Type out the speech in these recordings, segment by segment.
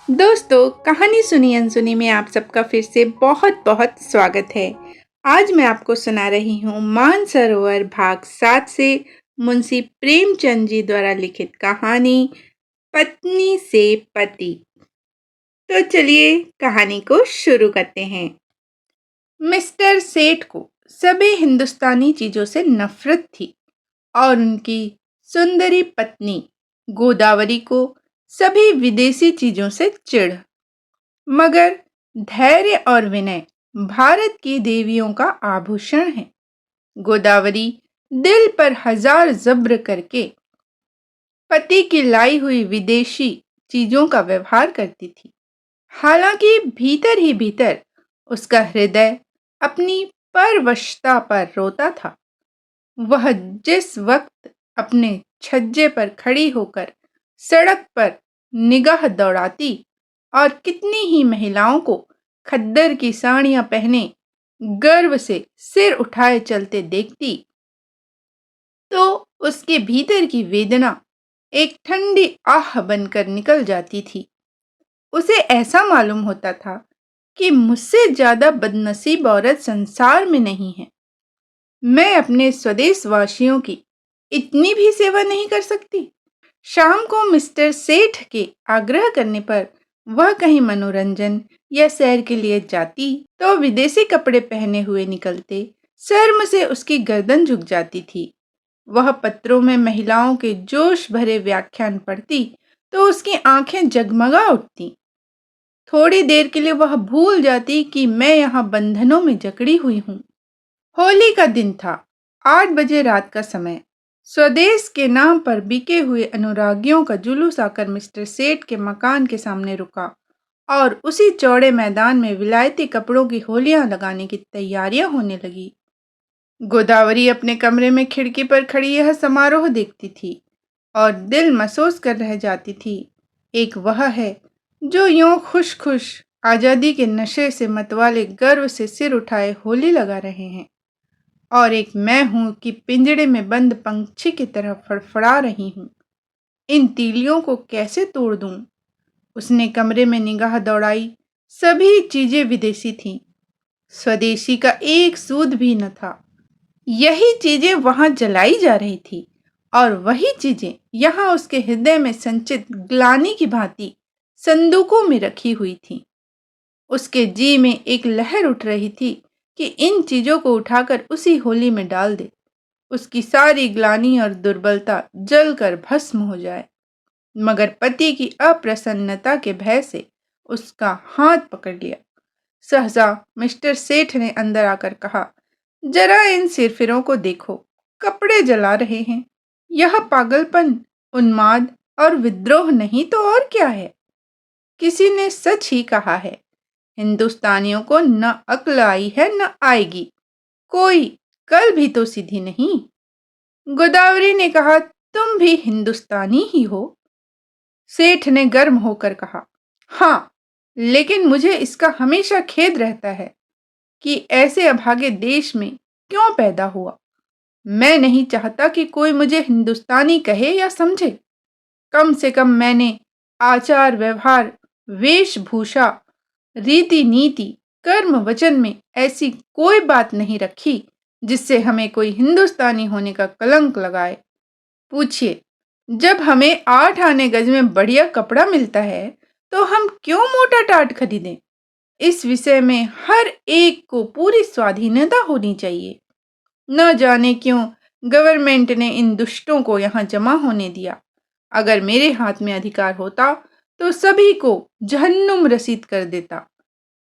दोस्तों, कहानी सुनी अनसुनी में आप सबका फिर से बहुत बहुत स्वागत है। आज मैं आपको सुना रही हूँ मानसरोवर भाग 7 से मुंशी प्रेमचंद जी द्वारा लिखित कहानी पत्नी से पति। तो चलिए कहानी को शुरू करते हैं। मिस्टर सेठ को सभी हिंदुस्तानी चीजों से नफरत थी और उनकी सुंदरी पत्नी गोदावरी को सभी विदेशी चीजों से चिढ़। मगर धैर्य और विनय भारत की देवियों का आभूषण है। गोदावरी दिल पर हजार जब्र करके पति की लाई हुई विदेशी चीजों का व्यवहार करती थी। हालांकि भीतर ही भीतर उसका हृदय अपनी परवशता पर रोता था। वह जिस वक्त अपने छज्जे पर खड़ी होकर सड़क पर निगाह दौड़ाती और कितनी ही महिलाओं को खद्दर की साड़ियां पहने गर्व से सिर उठाए चलते देखती, तो उसके भीतर की वेदना एक ठंडी आह बनकर निकल जाती थी। उसे ऐसा मालूम होता था कि मुझसे ज्यादा बदनसीब औरत संसार में नहीं है। मैं अपने स्वदेश वासियों की इतनी भी सेवा नहीं कर सकती। शाम को मिस्टर सेठ के आग्रह करने पर वह कहीं मनोरंजन या सैर के लिए जाती तो विदेशी कपड़े पहने हुए निकलते शर्म से उसकी गर्दन झुक जाती थी। वह पत्रों में महिलाओं के जोश भरे व्याख्यान पढ़ती तो उसकी आंखें जगमगा उठती। थोड़ी देर के लिए वह भूल जाती कि मैं यहाँ बंधनों में जकड़ी हुई हूँ। होली का दिन था। 8 बजे रात का समय। स्वदेश के नाम पर बिके हुए अनुरागियों का जुलूस आकर मिस्टर सेठ के मकान के सामने रुका और उसी चौड़े मैदान में विलायती कपड़ों की होलियां लगाने की तैयारियां होने लगी। गोदावरी अपने कमरे में खिड़की पर खड़ी यह समारोह देखती थी और दिल महसूस कर रह जाती थी। एक वह है जो यूं खुश खुश आजादी के नशे से मतवाले गर्व से सिर उठाए होली लगा रहे हैं, और एक मैं हूं कि पिंजड़े में बंद पंछी की तरह फड़फड़ा रही हूं। इन तीलियों को कैसे तोड़ दूं? उसने कमरे में निगाह दौड़ाई। सभी चीजें विदेशी थीं। स्वदेशी का एक सूद भी न था। यही चीजें वहां जलाई जा रही थी और वही चीजें यहाँ उसके हृदय में संचित ग्लानि की भांति संदूकों में रखी हुई थीं। उसके जी में एक लहर उठ रही थी कि इन चीजों को उठाकर उसी होली में डाल दे। उसकी सारी ग्लानि और दुर्बलता जलकर भस्म हो जाए। मगर पति की अप्रसन्नता के भय से उसका हाथ पकड़ लिया। सहसा मिस्टर सेठ ने अंदर आकर कहा, जरा इन सिरफिरों को देखो, कपड़े जला रहे हैं। यह पागलपन, उन्माद और विद्रोह नहीं तो और क्या है? किसी ने सच ही कहा है, हिंदुस्तानियों को न अक्ल आई है न आएगी। कोई कल भी तो सीधी नहीं। गोदावरी ने कहा, तुम भी हिंदुस्तानी ही हो। सेठ ने गर्म होकर कहा, हाँ, लेकिन मुझे इसका हमेशा खेद रहता है कि ऐसे अभागे देश में क्यों पैदा हुआ। मैं नहीं चाहता कि कोई मुझे हिंदुस्तानी कहे या समझे। कम से कम मैंने आचार व्यवहार, वेशभूषा, रीति नीति, कर्म वचन में ऐसी कोई बात नहीं रखी जिससे हमें कोई हिंदुस्तानी होने का कलंक लगाए। पूछिए, जब हमें 8 आने गज में बढ़िया कपड़ा मिलता है तो हम क्यों मोटा टाट खरीदें? इस विषय में हर एक को पूरी स्वाधीनता होनी चाहिए। न जाने क्यों गवर्नमेंट ने इन दुष्टों को यहाँ जमा होने दिया। अगर मेरे हाथ में अधिकार होता तो सभी को जहन्नुम रसीद कर देता।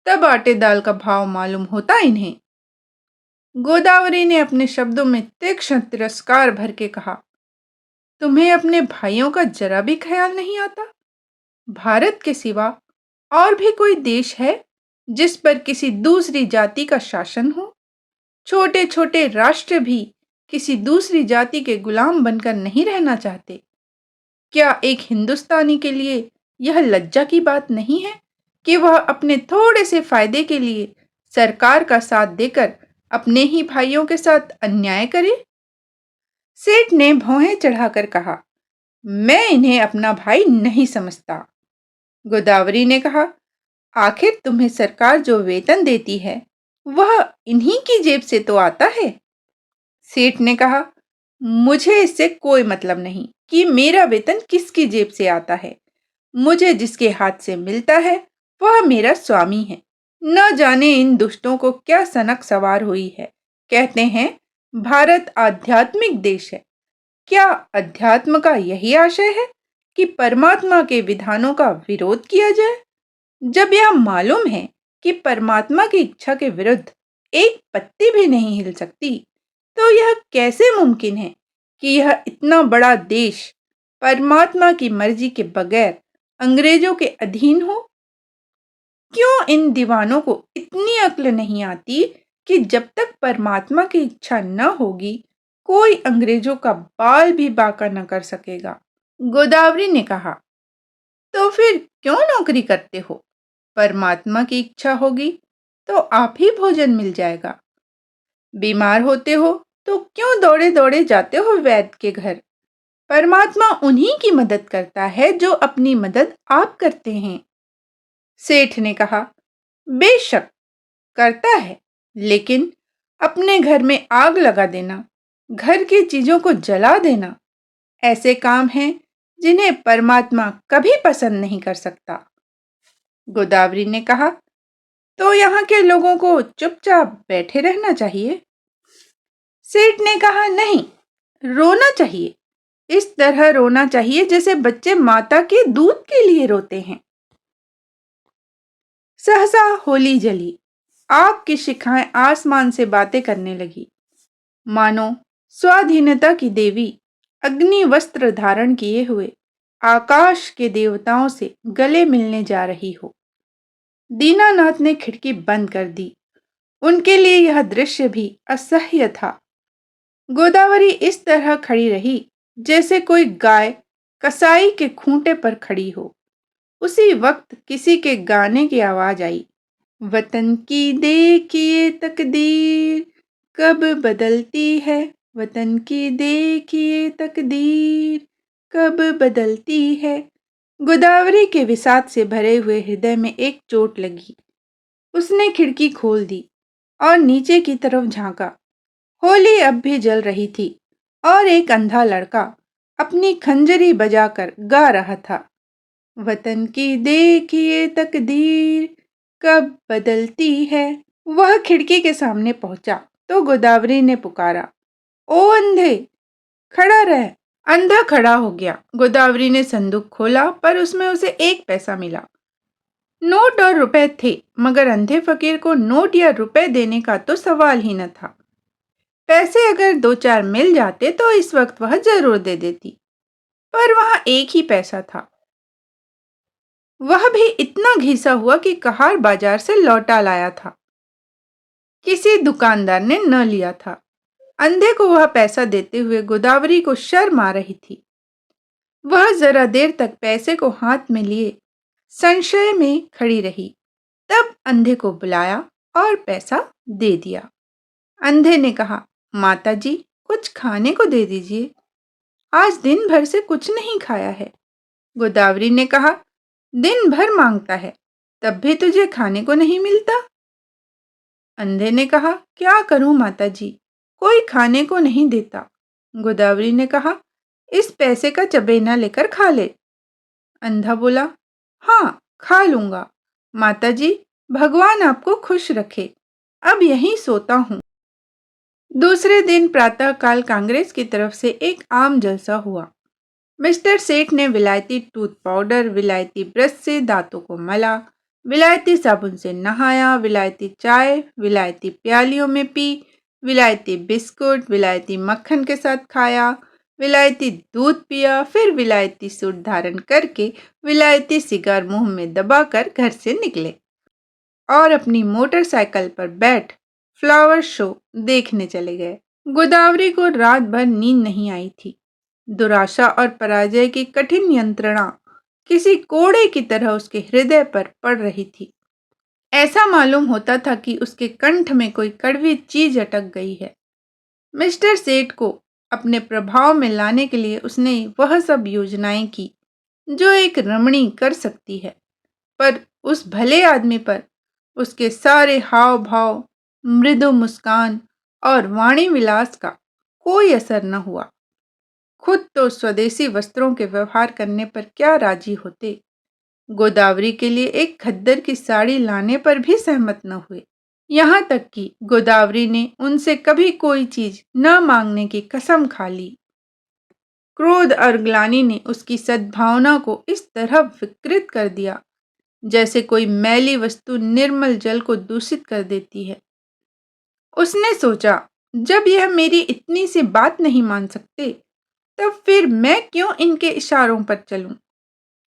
तब आटे दाल का भाव मालूम होता इन्हें। गोदावरी ने अपने शब्दों में तीक्ष्ण तिरस्कार भर के कहा, तुम्हें अपने भाइयों का जरा भी ख्याल नहीं आता? भारत के सिवा और भी कोई देश है जिस पर किसी दूसरी जाति का शासन हो? छोटे छोटे राष्ट्र भी किसी दूसरी जाति के गुलाम बनकर नहीं रहना चाहते। क्या एक हिंदुस्तानी के लिए यह लज्जा की बात नहीं है कि वह अपने थोड़े से फायदे के लिए सरकार का साथ देकर अपने ही भाइयों के साथ अन्याय करे? सेठ ने भौहें चढ़ाकर कहा, मैं इन्हें अपना भाई नहीं समझता। गोदावरी ने कहा, आखिर तुम्हें सरकार जो वेतन देती है वह इन्हीं की जेब से तो आता है। सेठ ने कहा, मुझे इससे कोई मतलब नहीं कि मेरा वेतन किसकी जेब से आता है। मुझे जिसके हाथ से मिलता है वह मेरा स्वामी है। न जाने इन दुष्टों को क्या सनक सवार हुई है। कहते हैं भारत आध्यात्मिक देश है। क्या अध्यात्म का यही आशय है कि परमात्मा के विधानों का विरोध किया जाए? जब यह मालूम है कि परमात्मा की इच्छा के विरुद्ध एक पत्ती भी नहीं हिल सकती, तो यह कैसे मुमकिन है कि यह इतना बड़ा देश परमात्मा की मर्जी के बगैर अंग्रेजों के अधीन हो? क्यों इन दीवानों को इतनी अक्ल नहीं आती कि जब तक परमात्मा की इच्छा न होगी, कोई अंग्रेजों का बाल भी बांका न कर सकेगा। गोदावरी ने कहा, तो फिर क्यों नौकरी करते हो? परमात्मा की इच्छा होगी तो आप ही भोजन मिल जाएगा। बीमार होते हो तो क्यों दौड़े दौड़े जाते हो वैद्य के घर? परमात्मा उन्हीं की मदद करता है जो अपनी मदद आप करते हैं। सेठ ने कहा, बेशक करता है, लेकिन अपने घर में आग लगा देना, घर की चीजों को जला देना, ऐसे काम हैं जिन्हें परमात्मा कभी पसंद नहीं कर सकता। गोदावरी ने कहा, तो यहाँ के लोगों को चुपचाप बैठे रहना चाहिए। सेठ ने कहा, नहीं, रोना चाहिए। इस तरह रोना चाहिए जैसे बच्चे माता के दूध के लिए रोते हैं। सहसा होली जली। आग की शिखाएं आसमान से बातें करने लगी, मानो स्वाधीनता की देवी अग्नि वस्त्र धारण किए हुए आकाश के देवताओं से गले मिलने जा रही हो। दीनानाथ ने खिड़की बंद कर दी। उनके लिए यह दृश्य भी असह्य था। गोदावरी इस तरह खड़ी रही जैसे कोई गाय कसाई के खूंटे पर खड़ी हो। उसी वक्त किसी के गाने की आवाज आई, वतन की देखिए तकदीर कब बदलती है, वतन की देखिए तकदीर कब बदलती है। गोदावरी के विषाद से भरे हुए हृदय में एक चोट लगी। उसने खिड़की खोल दी और नीचे की तरफ झांका। होली अब भी जल रही थी और एक अंधा लड़का अपनी खंजरी बजाकर गा रहा था, वतन की देखिए तकदीर कब बदलती है। वह खिड़की के सामने पहुंचा तो गोदावरी ने पुकारा, ओ अंधे, खड़ा रह। अंधा खड़ा हो गया। गोदावरी ने संदूक खोला पर उसमें उसे 1 पैसा मिला। नोट और रुपए थे, मगर अंधे फकीर को नोट या रुपए देने का तो सवाल ही न था। पैसे अगर 2-4 मिल जाते तो इस वक्त वह जरूर दे देती, पर वहां 1 ही पैसा था। वह भी इतना घिसा हुआ कि कहार बाजार से लौटा लाया था। किसी दुकानदार ने न लिया था। अंधे को वह पैसा देते हुए गोदावरी को शर्म आ रही थी। वह जरा देर तक पैसे को हाथ में लिए संशय में खड़ी रही। तब अंधे को बुलाया और पैसा दे दिया। अंधे ने कहा, माता जी, कुछ खाने को दे दीजिए, आज दिन भर से कुछ नहीं खाया है। गोदावरी ने कहा, दिन भर मांगता है, तब भी तुझे खाने को नहीं मिलता। अंधे ने कहा, क्या करूं माता जी, कोई खाने को नहीं देता। गोदावरी ने कहा, इस पैसे का चबेना लेकर खा ले। अंधा बोला, हाँ, खा लूंगा। माता जी, भगवान आपको खुश रखे, अब यहीं सोता हूँ। दूसरे दिन प्रातःकाल कांग्रेस की तरफ से एक आम जलसा हुआ। मिस्टर सेठ ने विलायती टूथ पाउडर, विलायती ब्रश से दांतों को मला, विलायती साबुन से नहाया, विलायती चाय विलायती प्यालियों में पी, विलायती बिस्कुट विलायती मक्खन के साथ खाया, विलायती दूध पिया, फिर विलायती सूट धारण करके विलायती सिगार मुंह में दबाकर घर से निकले और अपनी मोटरसाइकिल पर बैठ फ्लावर शो देखने चले गए। गोदावरी को रात भर नींद नहीं आई थी। दुराशा और पराजय की कठिन यंत्रणा किसी कोड़े की तरह उसके हृदय पर पड़ रही थी। ऐसा मालूम होता था कि उसके कंठ में कोई कड़वी चीज अटक गई है। मिस्टर सेठ को अपने प्रभाव में लाने के लिए उसने वह सब योजनाएं की जो एक रमणी कर सकती है। पर उस भले आदमी पर उसके सारे हाव भाव, मृदु मुस्कान और वाणी विलास का कोई असर न हुआ। खुद तो स्वदेशी वस्त्रों के व्यवहार करने पर क्या राजी होते, गोदावरी के लिए एक खद्दर की साड़ी लाने पर भी सहमत न हुए। यहाँ तक कि गोदावरी ने उनसे कभी कोई चीज न मांगने की कसम खा ली। क्रोध और ग्लानि ने उसकी सद्भावना को इस तरह विकृत कर दिया जैसे कोई मैली वस्तु निर्मल जल को दूषित कर देती है। उसने सोचा, जब यह मेरी इतनी सी बात नहीं मान सकते, तब फिर मैं क्यों इनके इशारों पर चलूं?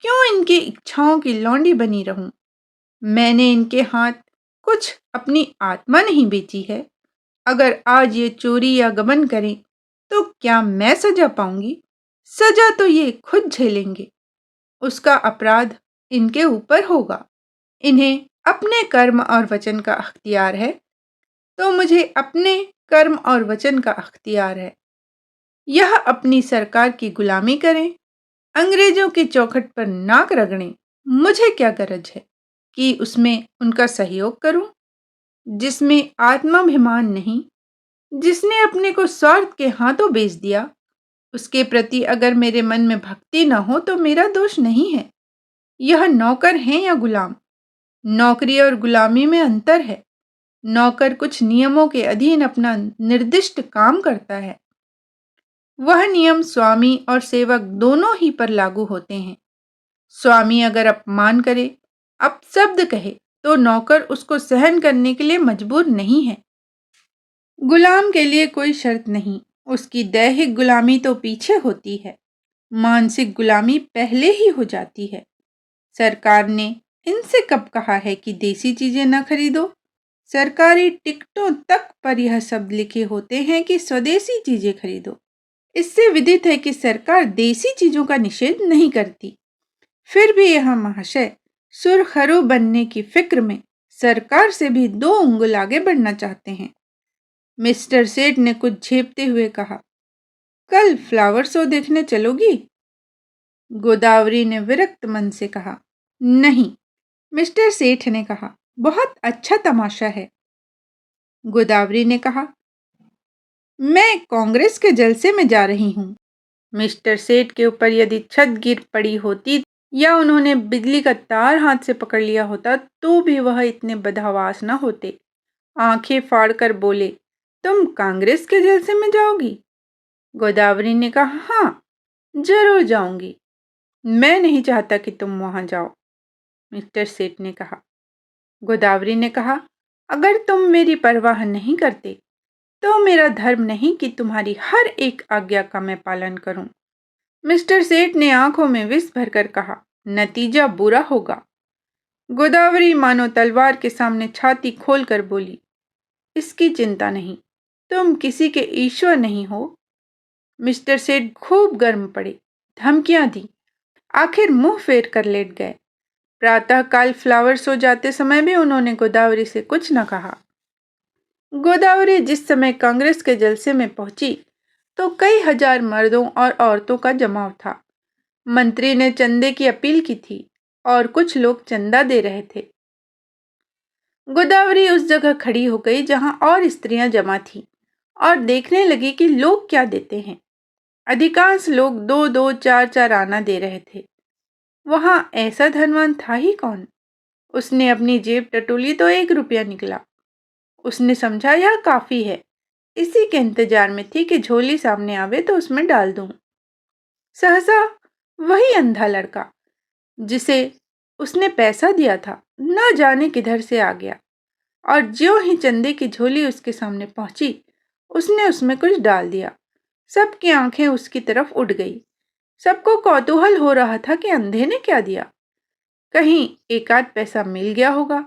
क्यों इनकी इच्छाओं की लौंडी बनी रहूं? मैंने इनके हाथ कुछ अपनी आत्मा नहीं बेची है। अगर आज ये चोरी या गबन करें, तो क्या मैं सजा पाऊंगी? सजा तो ये खुद झेलेंगे। उसका अपराध इनके ऊपर होगा। इन्हें अपने कर्म और वचन का अख्तियार है, तो मुझे अपने कर्म और वचन का अख्तियार है। यह अपनी सरकार की गुलामी करें, अंग्रेजों की चौखट पर नाक रगड़ें, मुझे क्या गरज है कि उसमें उनका सहयोग करूं? जिसमें आत्माभिमान नहीं, जिसने अपने को स्वार्थ के हाथों बेच दिया, उसके प्रति अगर मेरे मन में भक्ति न हो तो मेरा दोष नहीं है। यह नौकर हैं या गुलाम? नौकरी और गुलामी में अंतर है। नौकर कुछ नियमों के अधीन अपना निर्दिष्ट काम करता है। वह नियम स्वामी और सेवक दोनों ही पर लागू होते हैं। स्वामी अगर अपमान करे, अपशब्द कहे, तो नौकर उसको सहन करने के लिए मजबूर नहीं है। गुलाम के लिए कोई शर्त नहीं, उसकी दैहिक गुलामी तो पीछे होती है, मानसिक गुलामी पहले ही हो जाती है। सरकार ने इनसे कब कहा है कि देसी चीजें न खरीदो? सरकारी टिकटों तक पर यह शब्द लिखे होते हैं कि स्वदेशी चीजें खरीदो। इससे विदित है कि सरकार देसी चीजों का निषेध नहीं करती। फिर भी यह महाशय सुरखरू बनने की फिक्र में सरकार से भी 2 उंगल आगे बढ़ना चाहते हैं। मिस्टर सेठ ने कुछ झेपते हुए कहा, कल फ्लावर शो देखने चलोगी? गोदावरी ने विरक्त मन से कहा, नहीं। मिस्टर सेठ ने कहा, बहुत अच्छा तमाशा है। गोदावरी ने कहा, मैं कांग्रेस के जलसे में जा रही हूँ। मिस्टर सेठ के ऊपर यदि छत गिर पड़ी होती या उन्होंने बिजली का तार हाथ से पकड़ लिया होता तो भी वह इतने बदहवास न होते। आंखें फाड़कर बोले, तुम कांग्रेस के जलसे में जाओगी? गोदावरी ने कहा, हाँ, जरूर जाऊंगी। मैं नहीं चाहता कि तुम वहां जाओ, मिस्टर सेठ ने कहा। गोदावरी ने कहा, अगर तुम मेरी परवाह नहीं करते तो मेरा धर्म नहीं कि तुम्हारी हर एक आज्ञा का मैं पालन करूं। मिस्टर सेठ ने आंखों में विष भरकर कहा, नतीजा बुरा होगा। गोदावरी मानो तलवार के सामने छाती खोलकर बोली, इसकी चिंता नहीं, तुम किसी के ईश्वर नहीं हो। मिस्टर सेठ खूब गर्म पड़े, धमकियां दी, आखिर मुंह फेर कर लेट गए। प्रातःकाल फ्लावर शो जाते समय भी उन्होंने गोदावरी से कुछ न कहा। गोदावरी जिस समय कांग्रेस के जलसे में पहुंची तो कई हजार मर्दों और औरतों का जमाव था। मंत्री ने चंदे की अपील की थी और कुछ लोग चंदा दे रहे थे। गोदावरी उस जगह खड़ी हो गई जहां और स्त्रियां जमा थीं और देखने लगी कि लोग क्या देते हैं। अधिकांश लोग 2-2, 4-4 आना दे रहे थे। वहां ऐसा धनवान था ही कौन? उसने अपनी जेब टटोली तो 1 रुपया निकला। उसने समझा यह काफी है। इसी के इंतजार में थी कि झोली सामने आवे तो उसमें डाल दूं। सहसा वही अंधा लड़का जिसे उसने पैसा दिया था न जाने किधर से आ गया और ज्यों ही चंदे की झोली उसके सामने पहुंची उसने उसमें कुछ डाल दिया। सबकी आंखें उसकी तरफ उठ गई। सबको कौतूहल हो रहा था कि अंधे ने क्या दिया। कहीं 1 आध पैसा मिल गया होगा।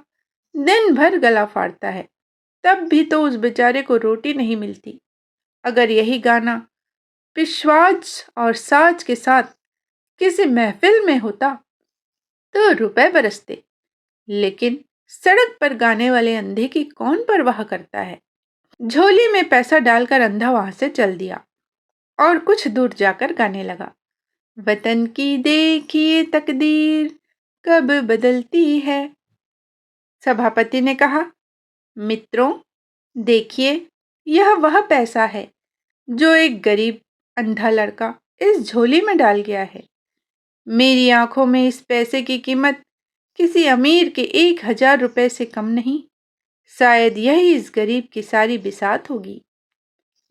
दिन भर गला फाड़ता है, तब भी तो उस बेचारे को रोटी नहीं मिलती। अगर यही गाना पिशवाज और साज के साथ किसी महफिल में होता तो रुपए बरसते, लेकिन सड़क पर गाने वाले अंधे की कौन परवाह करता है। झोली में पैसा डालकर अंधा वहां से चल दिया और कुछ दूर जाकर गाने लगा, वतन की देखिए तकदीर, कब बदलती है। सभापति ने कहा, मित्रों, देखिए, यह वह पैसा है जो एक गरीब अंधा लड़का इस झोली में डाल गया है। मेरी आंखों में इस पैसे की कीमत किसी अमीर के 1,000 रुपए से कम नहीं। शायद यही इस गरीब की सारी बिसात होगी।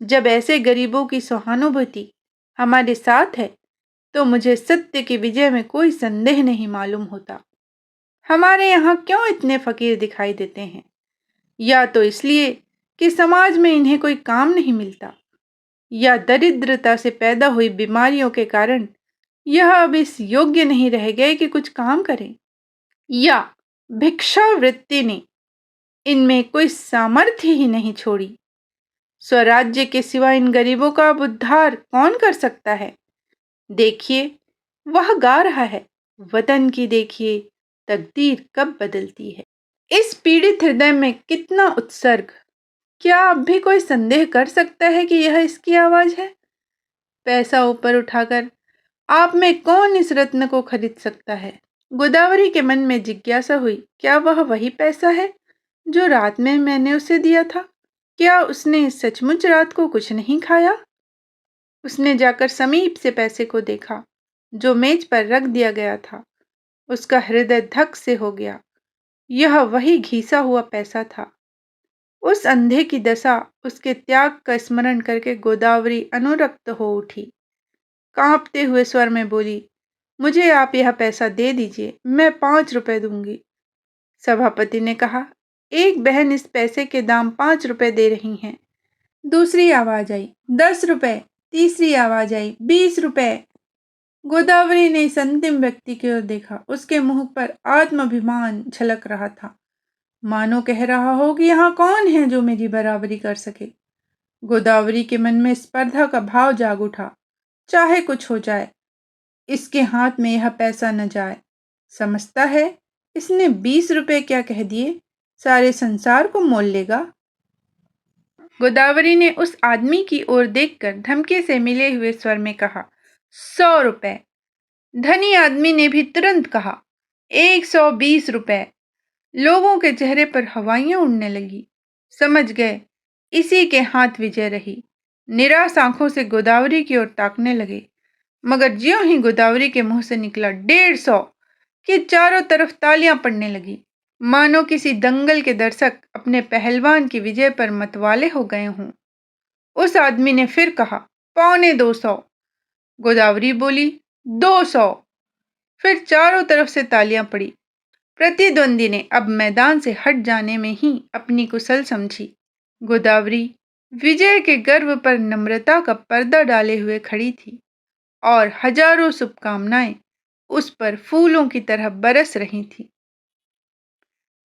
जब ऐसे गरीबों की सहानुभूति हमारे साथ है तो मुझे सत्य की विजय में कोई संदेह नहीं मालूम होता। हमारे यहाँ क्यों इतने फकीर दिखाई देते हैं? या तो इसलिए कि समाज में इन्हें कोई काम नहीं मिलता, या दरिद्रता से पैदा हुई बीमारियों के कारण यह अब इस योग्य नहीं रह गए कि कुछ काम करें, या भिक्षावृत्ति ने इनमें कोई सामर्थ्य ही नहीं छोड़ी। स्वराज्य के सिवा इन गरीबों का अब उद्धार कौन कर सकता है? देखिए, वह गा रहा है, वतन की देखिए तकदीर कब बदलती है। इस पीड़ित हृदय में कितना उत्सर्ग! क्या अब भी कोई संदेह कर सकता है कि यह इसकी आवाज है? पैसा ऊपर उठाकर आप में कौन इस रत्न को खरीद सकता है? गोदावरी के मन में जिज्ञासा हुई, क्या वह वही पैसा है जो रात में मैंने उसे दिया था? क्या उसने सचमुच रात को कुछ नहीं खाया? उसने जाकर समीप से पैसे को देखा जो मेज पर रख दिया गया था। उसका हृदय धक से हो गया। यह वही घिसा हुआ पैसा था। उस अंधे की दशा, उसके त्याग का स्मरण करके गोदावरी अनुरक्त हो उठी। कांपते हुए स्वर में बोली, मुझे आप यह पैसा दे दीजिए, मैं 5 रुपए दूंगी। सभापति ने कहा, एक बहन इस पैसे के दाम 5 रुपए दे रही हैं। दूसरी आवाज आई, 10 रुपए। तीसरी आवाज आई, 20 रुपए। गोदावरी ने इस अंतिम व्यक्ति की ओर देखा। उसके मुंह पर आत्माभिमान झलक रहा था, मानो कह रहा हो कि यहाँ कौन है जो मेरी बराबरी कर सके। गोदावरी के मन में स्पर्धा का भाव जाग उठा। चाहे कुछ हो जाए, इसके हाथ में यह पैसा न जाए। समझता है इसने 20 रुपए क्या कह दिए, सारे संसार को मोल लेगा। गोदावरी ने उस आदमी की ओर देखकर धमकी से मिले हुए स्वर में कहा, 100 रुपए। धनी आदमी ने भी तुरंत कहा, 120 रुपए। लोगों के चेहरे पर हवाइयां उड़ने लगी। समझ गए इसी के हाथ विजय रही। निराश आंखों से गोदावरी की ओर ताकने लगे, मगर ज्यों ही गोदावरी के मुंह से निकला 150 कि चारों तरफ तालियां पड़ने लगी, मानो किसी दंगल के दर्शक अपने पहलवान की विजय पर मतवाले हो गए हों। उस आदमी ने फिर कहा, 250। गोदावरी बोली, 200। फिर चारों तरफ से तालियां पड़ी। प्रतिद्वंदी ने अब मैदान से हट जाने में ही अपनी कुशल समझी। गोदावरी विजय के गर्व पर नम्रता का पर्दा डाले हुए खड़ी थी और हजारों शुभकामनाएं उस पर फूलों की तरह बरस रही थी।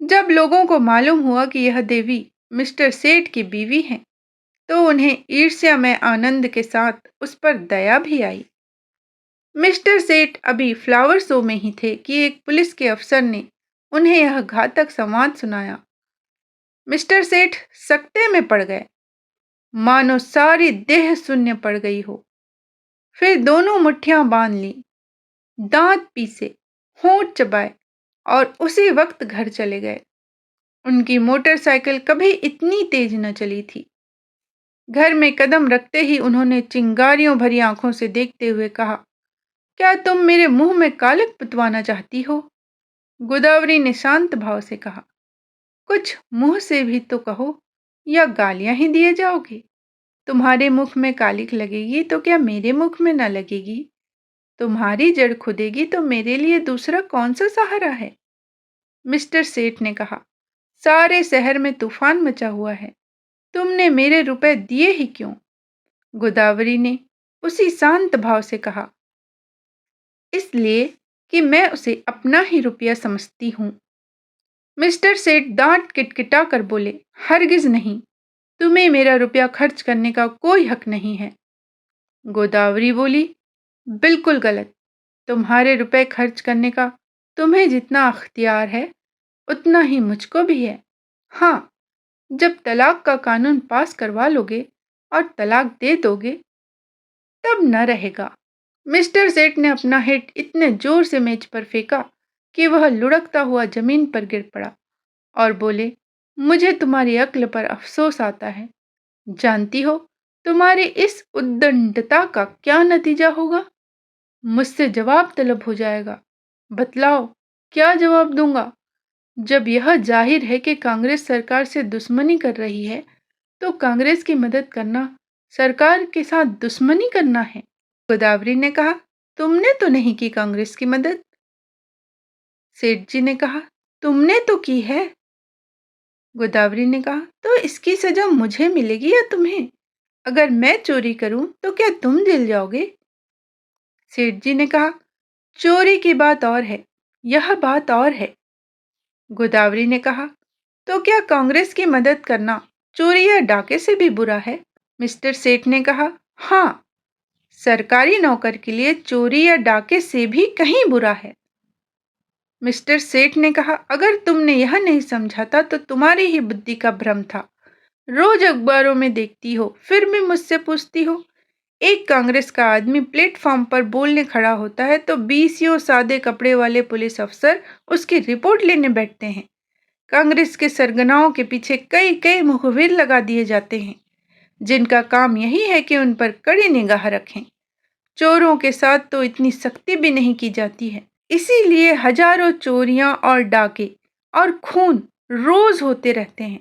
जब लोगों को मालूम हुआ कि यह देवी मिस्टर सेठ की बीवी है, तो उन्हें ईर्ष्या में आनंद के साथ उस पर दया भी आई। मिस्टर सेठ अभी फ्लावर शो में ही थे कि एक पुलिस के अफसर ने उन्हें यह घातक संवाद सुनाया। मिस्टर सेठ सकते में पड़ गए, मानो सारी देह शून्य पड़ गई हो। फिर दोनों मुट्ठियां बांध ली, दांत पीसे, होंठ चबाए और उसी वक्त घर चले गए। उनकी मोटरसाइकिल कभी इतनी तेज न चली थी। घर में कदम रखते ही उन्होंने चिंगारियों भरी आंखों से देखते हुए कहा, क्या तुम मेरे मुंह में कालिक पुतवाना चाहती हो? गोदावरी ने शांत भाव से कहा, कुछ मुंह से भी तो कहो, या गालियां ही दिए जाओगे? तुम्हारे मुख में कालिक लगेगी तो क्या मेरे मुख में न लगेगी? तुम्हारी जड़ खुदेगी तो मेरे लिए दूसरा कौन सा सहारा है? मिस्टर सेठ ने कहा, सारे शहर में तूफान मचा हुआ है, तुमने मेरे रुपए दिए ही क्यों? गोदावरी ने उसी शांत भाव से कहा, इसलिए कि मैं उसे अपना ही रुपया समझती हूँ। मिस्टर सेठ दांत किटकिटा कर बोले, हरगिज नहीं, तुम्हें मेरा रुपया खर्च करने का कोई हक नहीं है। गोदावरी बोली, बिल्कुल गलत। तुम्हारे रुपए खर्च करने का तुम्हें जितना अख्तियार है, उतना ही मुझको भी है। हाँ, जब तलाक का कानून पास करवा लोगे और तलाक दे दोगे, तब न रहेगा। मिस्टर सेठ ने अपना हेड इतने जोर से मेज पर फेंका कि वह लुढ़कता हुआ जमीन पर गिर पड़ा और बोले, मुझे तुम्हारी अक्ल पर अफसोस आता है। जानती हो तुम्हारी इस उद्दंडता का क्या नतीजा होगा? मुझसे जवाब तलब हो जाएगा। बतलाओ, क्या जवाब दूंगा? जब यह जाहिर है कि कांग्रेस सरकार से दुश्मनी कर रही है, तो कांग्रेस की मदद करना सरकार के साथ दुश्मनी करना है। गोदावरी ने कहा, तुमने तो नहीं की कांग्रेस की मदद। सेठ जी ने कहा, तुमने तो की है। गोदावरी ने कहा, तो इसकी सजा मुझे मिलेगी या तुम्हें? अगर मैं चोरी करूं तो क्या तुम जेल जाओगे? सेठ जी ने कहा, चोरी की बात और है, यह बात और है। गोदावरी ने कहा, तो क्या कांग्रेस की मदद करना चोरी या डाके से भी बुरा है? मिस्टर सेठ ने कहा, हाँ, सरकारी नौकर के लिए चोरी या डाके से भी कहीं बुरा है। मिस्टर सेठ ने कहा, अगर तुमने यह नहीं समझा था तो तुम्हारी ही बुद्धि का भ्रम था। रोज अखबारों में देखती हो, फिर भी मुझसे पूछती हो। एक कांग्रेस का आदमी प्लेटफॉर्म पर बोलने खड़ा होता है तो 20 सादे कपड़े वाले पुलिस अफसर उसकी रिपोर्ट लेने बैठते हैं। कांग्रेस के सरगनाओं के पीछे कई कई मुखबिर लगा दिए जाते हैं, जिनका काम यही है कि उन पर कड़ी निगाह रखें। चोरों के साथ तो इतनी सख्ती भी नहीं की जाती है। इसीलिए हजारों चोरियां और डाके और खून रोज होते रहते हैं।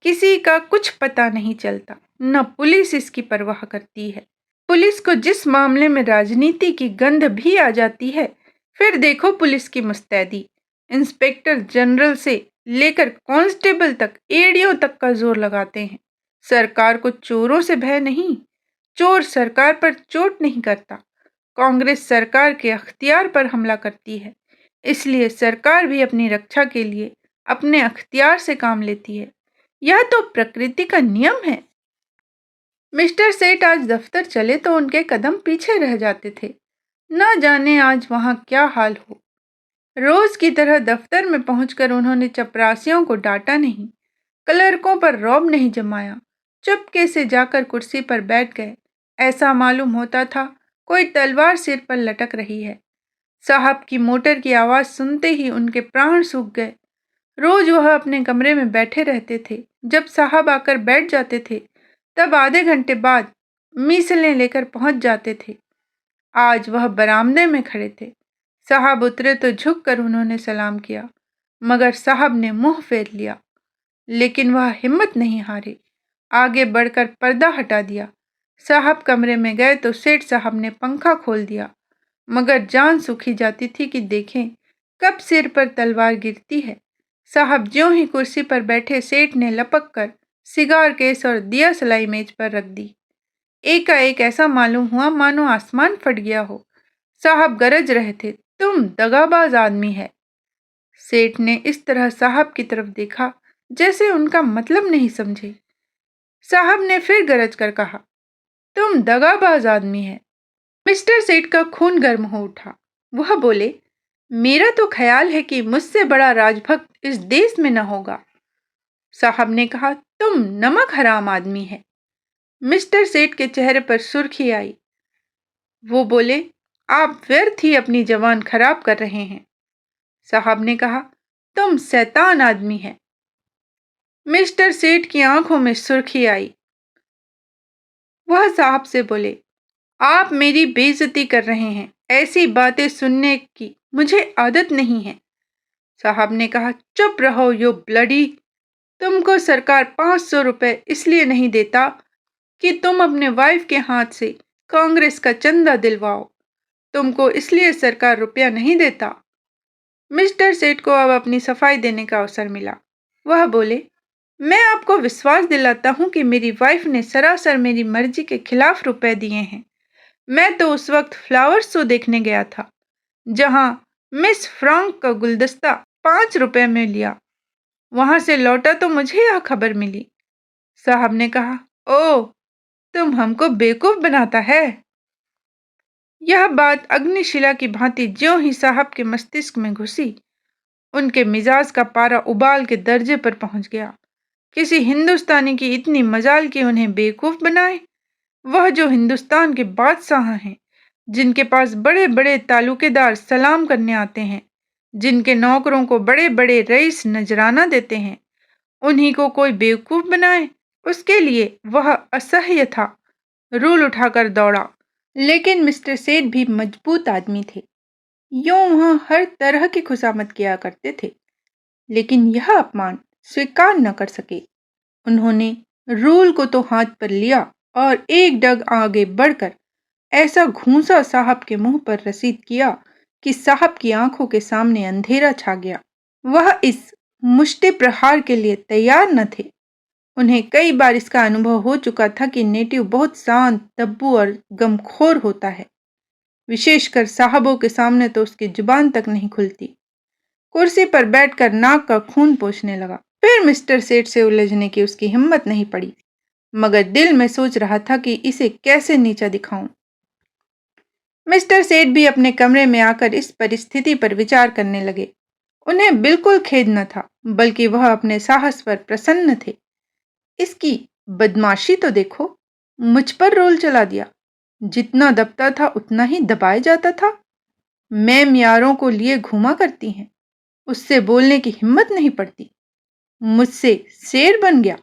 किसी का कुछ पता नहीं चलता, न पुलिस इसकी परवाह करती है। पुलिस को जिस मामले में राजनीति की गंध भी आ जाती है, फिर देखो पुलिस की मुस्तैदी। इंस्पेक्टर जनरल से लेकर कांस्टेबल तक एड़ियों तक का जोर लगाते हैं। सरकार को चोरों से भय नहीं, चोर सरकार पर चोट नहीं करता। कांग्रेस सरकार के अख्तियार पर हमला करती है, इसलिए सरकार भी अपनी रक्षा के लिए अपने अख्तियार से काम लेती है। यह तो प्रकृति का नियम है। मिस्टर सेठ आज दफ्तर चले तो उनके कदम पीछे रह जाते थे। न जाने आज वहां क्या हाल हो। रोज की तरह दफ्तर में पहुंचकर उन्होंने चपरासियों को डांटा नहीं, क्लर्कों पर रौब नहीं जमाया। चुपके से जाकर कुर्सी पर बैठ गए। ऐसा मालूम होता था कोई तलवार सिर पर लटक रही है। साहब की मोटर की आवाज सुनते ही उनके प्राण सूख गए। रोज वह अपने कमरे में बैठे रहते थे। जब साहब आकर बैठ जाते थे, तब आधे घंटे बाद मीसलें लेकर पहुंच जाते थे। आज वह बरामदे में खड़े थे। साहब उतरे तो झुककर उन्होंने सलाम किया, मगर साहब ने मुंह फेर लिया। लेकिन वह हिम्मत नहीं हारे, आगे बढ़कर पर्दा हटा दिया। साहब कमरे में गए तो सेठ साहब ने पंखा खोल दिया, मगर जान सूखी जाती थी कि देखें कब सिर पर तलवार गिरती है। साहब ज्यों ही कुर्सी पर बैठे, सेठ ने लपक कर सिगार केस और दिया सलाई मेज पर रख दी। एकाएक ऐसा मालूम हुआ मानो आसमान फट गया हो। साहब गरज रहे थे, तुम दगाबाज आदमी है। सेठ ने इस तरह साहब की तरफ देखा जैसे उनका मतलब नहीं समझे। साहब ने फिर गरज कर कहा, तुम दगाबाज आदमी है। मिस्टर सेठ का खून गर्म हो उठा। वह बोले, मेरा तो ख्याल है कि मुझसे बड़ा राजभक्त इस देश में न होगा। साहब ने कहा, तुम नमक हराम आदमी है। मिस्टर सेठ के चेहरे पर सुर्खी आई। वो बोले, आप व्यर्थ ही अपनी जवान खराब कर रहे हैं। साहब ने कहा, तुम शैतान आदमी है। मिस्टर सेठ की आंखों में सुर्खी आई। वह साहब से बोले, आप मेरी बेइज्जती कर रहे हैं। ऐसी बातें सुनने की मुझे आदत नहीं है। साहब ने कहा, चुप रहो यू ब्लडी। तुमको सरकार 500 रुपए इसलिए नहीं देता कि तुम अपने वाइफ के हाथ से कांग्रेस का चंदा दिलवाओ। तुमको इसलिए सरकार रुपया नहीं देता। मिस्टर सेठ को अब अपनी सफाई देने का अवसर मिला। वह बोले, मैं आपको विश्वास दिलाता हूं कि मेरी वाइफ ने सरासर मेरी मर्जी के खिलाफ रुपए दिए हैं। मैं तो उस वक्त फ्लावर शो देखने गया था, जहां मिस फ्रांक का गुलदस्ता 5 रुपए में लिया। वहां से लौटा तो मुझे यह खबर मिली। साहब ने कहा, ओ, तुम हमको बेवकूफ बनाता है। यह बात अग्निशिला की भांति ज्यों ही साहब के मस्तिष्क में घुसी, उनके मिजाज का पारा उबाल के दर्जे पर पहुंच गया। किसी हिंदुस्तानी की इतनी मजाल कि उन्हें बेवकूफ बनाए, वह जो हिंदुस्तान के बादशाह हैं, जिनके पास बड़े बड़े तालुकेदार सलाम करने आते हैं, जिनके नौकरों को बड़े बड़े रईस नजराना देते हैं, उन्हीं को कोई बेवकूफ बनाए, उसके लिए वह असह्य था। रूल उठाकर दौड़ा। लेकिन मिस्टर सेठ भी मजबूत आदमी थे। यूं वह हर तरह की खुशामद किया करते थे, लेकिन यह अपमान स्वीकार न कर सके। उन्होंने रूल को तो हाथ पर लिया और एक डग आगे बढ़कर ऐसा घूंसा साहब के मुंह पर रसीद किया कि साहब की आंखों के सामने अंधेरा छा गया। वह इस मुष्टि प्रहार के लिए तैयार न थे। उन्हें कई बार इसका अनुभव हो चुका था कि नेटिव बहुत शांत, दब्बू और गमखोर होता है। विशेषकर साहबों के सामने तो उसकी जुबान तक नहीं खुलती। कुर्सी पर बैठकर नाक का खून पोंछने लगा। फिर मिस्टर सेठ से उलझने की उसकी हिम्मत नहीं पड़ी, मगर दिल में सोच रहा था कि इसे कैसे नीचा दिखाऊं। मिस्टर सेठ भी अपने कमरे में आकर इस परिस्थिति पर विचार करने लगे। उन्हें बिल्कुल खेद न था, बल्कि वह अपने साहस पर प्रसन्न थे। इसकी बदमाशी तो देखो, मुझ पर रोल चला दिया। जितना दबता था उतना ही दबाया जाता था। मैम यारों को लिए घूमा करती हैं, उससे बोलने की हिम्मत नहीं पड़ती। मुझसे शेर बन गया,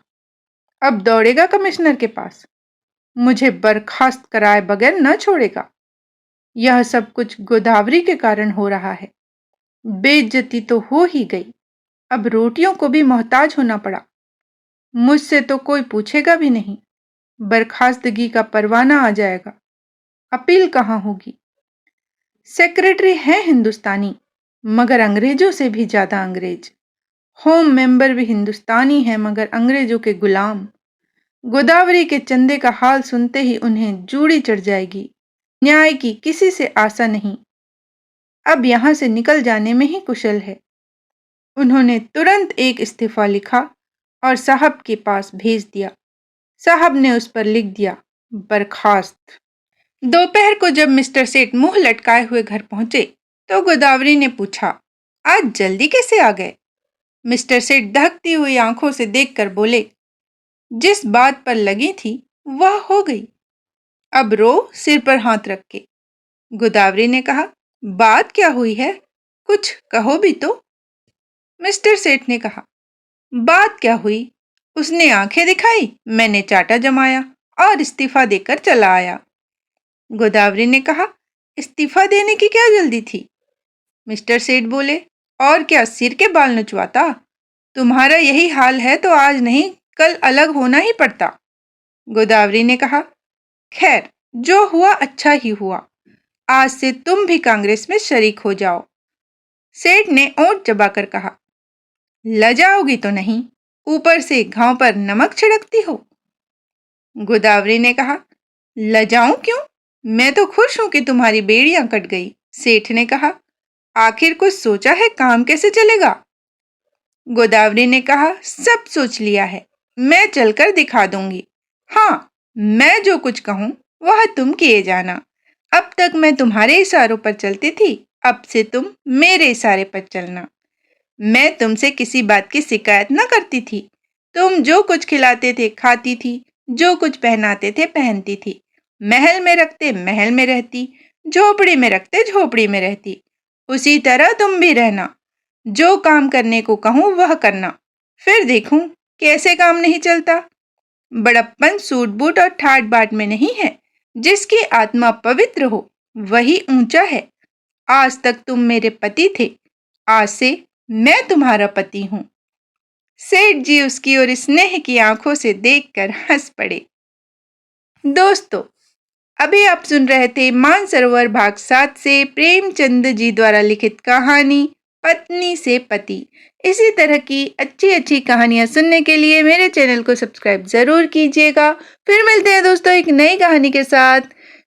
अब दौड़ेगा कमिश्नर के पास, मुझे बर्खास्त कराए बगैर न छोड़ेगा। यह सब कुछ गोदावरी के कारण हो रहा है। बेइज्जती तो हो ही गई, अब रोटियों को भी मोहताज होना पड़ा। मुझसे तो कोई पूछेगा भी नहीं। बर्खास्तगी का परवाना आ जाएगा, अपील कहाँ होगी। सेक्रेटरी हैं हिंदुस्तानी, मगर अंग्रेजों से भी ज्यादा अंग्रेज। होम मेंबर भी हिंदुस्तानी हैं, मगर अंग्रेजों के गुलाम। गोदावरी के चंदे का हाल सुनते ही उन्हें जूड़ी चढ़ जाएगी। न्याय की किसी से आशा नहीं। अब यहां से निकल जाने में ही कुशल है। उन्होंने तुरंत एक इस्तीफा लिखा और साहब के पास भेज दिया। साहब ने उस पर लिख दिया, बर्खास्त। दोपहर को जब मिस्टर सेठ मुंह लटकाए हुए घर पहुंचे, तो गोदावरी ने पूछा, आज जल्दी कैसे आ गए? मिस्टर सेठ दहकती हुई आंखों से देखकर बोले, जिस बात पर लगी थी वह हो गई, अब रो सिर पर हाथ रख के। गोदावरी ने कहा, बात क्या हुई है, कुछ कहो भी तो। मिस्टर सेठ ने कहा, बात क्या हुई, उसने आंखें दिखाई, मैंने चाटा जमाया और इस्तीफा देकर चला आया। गोदावरी ने कहा, इस्तीफा देने की क्या जल्दी थी? मिस्टर सेठ बोले, और क्या सिर के बाल नचवाता? तुम्हारा यही हाल है तो आज नहीं कल अलग होना ही पड़ता। गोदावरी ने कहा, खैर जो हुआ अच्छा ही हुआ, आज से तुम भी कांग्रेस में शरीक हो जाओ। सेठ ने ओंठ चबाकर कहा, लजाओगी तो नहीं, ऊपर से घाव पर नमक छिड़कती हो। गोदावरी ने कहा, लजाऊं क्यों, मैं तो खुश हूं कि तुम्हारी बेड़ियां कट गई। सेठ ने कहा, आखिर कुछ सोचा है, काम कैसे चलेगा? गोदावरी ने कहा, सब सोच लिया है, मैं चलकर दिखा दूंगी। हाँ, मैं जो कुछ कहूं वह तुम किए जाना। अब तक मैं तुम्हारे इशारों पर चलती थी, अब से तुम मेरे इशारे पर चलना। मैं तुमसे किसी बात की शिकायत न करती थी। तुम जो कुछ खिलाते थे खाती थी, जो कुछ पहनाते थे पहनती थी। महल में रखते महल में रहती, झोपड़ी में रखते झोपड़ी में रहती। उसी तरह तुम भी रहना। जो काम करने को कहूं वह करना, फिर देखूं कैसे काम नहीं चलता। बड़प्पन सूट बूट और ठाट बाट में नहीं है। जिसकी आत्मा पवित्र हो वही ऊंचा है। आज तक तुम मेरे पति थे, आज से मैं तुम्हारा पति हूं। सेठ जी उसकी ओर स्नेह की आंखों से देखकर हंस पड़े। दोस्तों, अभी आप सुन रहे थे मानसरोवर भाग 7 से प्रेमचंद जी द्वारा लिखित कहानी पत्नी से पति। इसी तरह की अच्छी अच्छी कहानियां सुनने के लिए मेरे चैनल को सब्सक्राइब जरूर कीजिएगा। फिर मिलते हैं दोस्तों एक नई कहानी के साथ।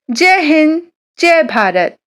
जय हिंद, जय भारत।